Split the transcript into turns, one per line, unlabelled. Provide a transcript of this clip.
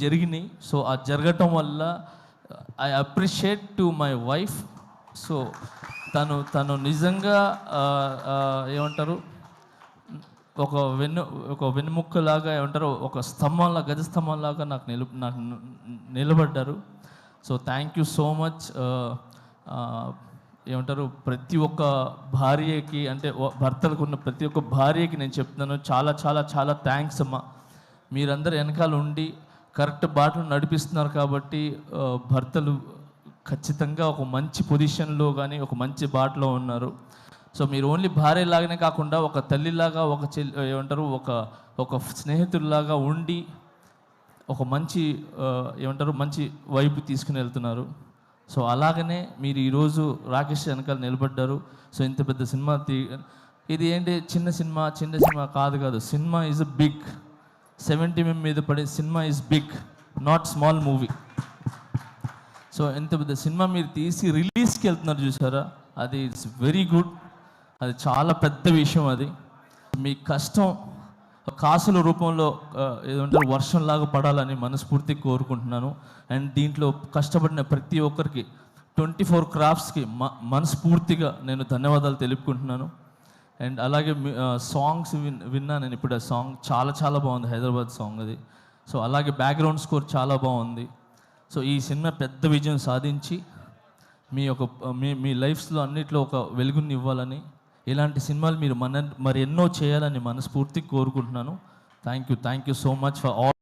జరిగినాయి. సో ఆ జరగటం వల్ల I appreciate to my wife. So తను నిజంగా ఏమంటారు, ఒక వెన్నుముక్కలాగా ఏమంటారు, ఒక స్తంభంలా, గజ స్తంభంలాగా నాకు నిలబడ్డారు. So thank you so much. ఏమంటారు, ప్రతి ఒక్క భార్యకి, అంటే భర్తలకు ఉన్న ప్రతి ఒక్క భార్యకి నేను చెప్తున్నాను, చాలా చాలా చాలా థ్యాంక్స్ అమ్మా. మీరందరూ వెనకాల ఉండి కరెక్ట్ బాటలు నడిపిస్తున్నారు కాబట్టి భర్తలు ఖచ్చితంగా ఒక మంచి పొజిషన్లో కానీ ఒక మంచి బాటలో ఉన్నారు. సో మీరు ఓన్లీ భార్యలాగానే కాకుండా ఒక తల్లిలాగా, ఒక ఏమంటారు, ఒక స్నేహితుల్లాగా ఉండి ఒక మంచి ఏమంటారు, మంచి వైపు తీసుకుని వెళ్తున్నారు. సో అలాగనే మీరు ఈరోజు రాకేష్ వెనకాల నిలబడ్డారు. సో ఇంత పెద్ద సినిమా ఇది ఏంటి, చిన్న సినిమా కాదు. Cinema is a big. 70 mm మీద పడే cinema is big, not small movie. So ఎంత పెద్ద సినిమా మీరు తీసి రిలీజ్కి వెళ్తున్నారు చూసారా, అది ఇట్స్ వెరీ గుడ్. అది చాలా పెద్ద విషయం. అది మీ కష్టం కాసుల రూపంలో ఏదంటారు వర్షంలాగా పడాలని మనస్ఫూర్తిగా కోరుకుంటున్నాను. అండ్ దీంట్లో కష్టపడిన ప్రతి ఒక్కరికి 24 క్రాఫ్ట్స్కి మనస్ఫూర్తిగా నేను ధన్యవాదాలు తెలుపుకుంటున్నాను. అండ్ అలాగే సాంగ్స్ విన్నా నేను ఇప్పుడు. ఆ సాంగ్ చాలా చాలా బాగుంది, హైదరాబాద్ సాంగ్ అది. సో అలాగే బ్యాక్గ్రౌండ్ స్కోర్ చాలా బాగుంది. సో ఈ సినిమా పెద్ద విజయం సాధించి మీ లైఫ్స్లో అన్నిట్లో ఒక వెలుగుని ఇవ్వాలని, ఇలాంటి సినిమాలు మీరు మరి ఎన్నో చేయాలని మనస్ఫూర్తిగా కోరుకుంటున్నాను. Thank you so much for all.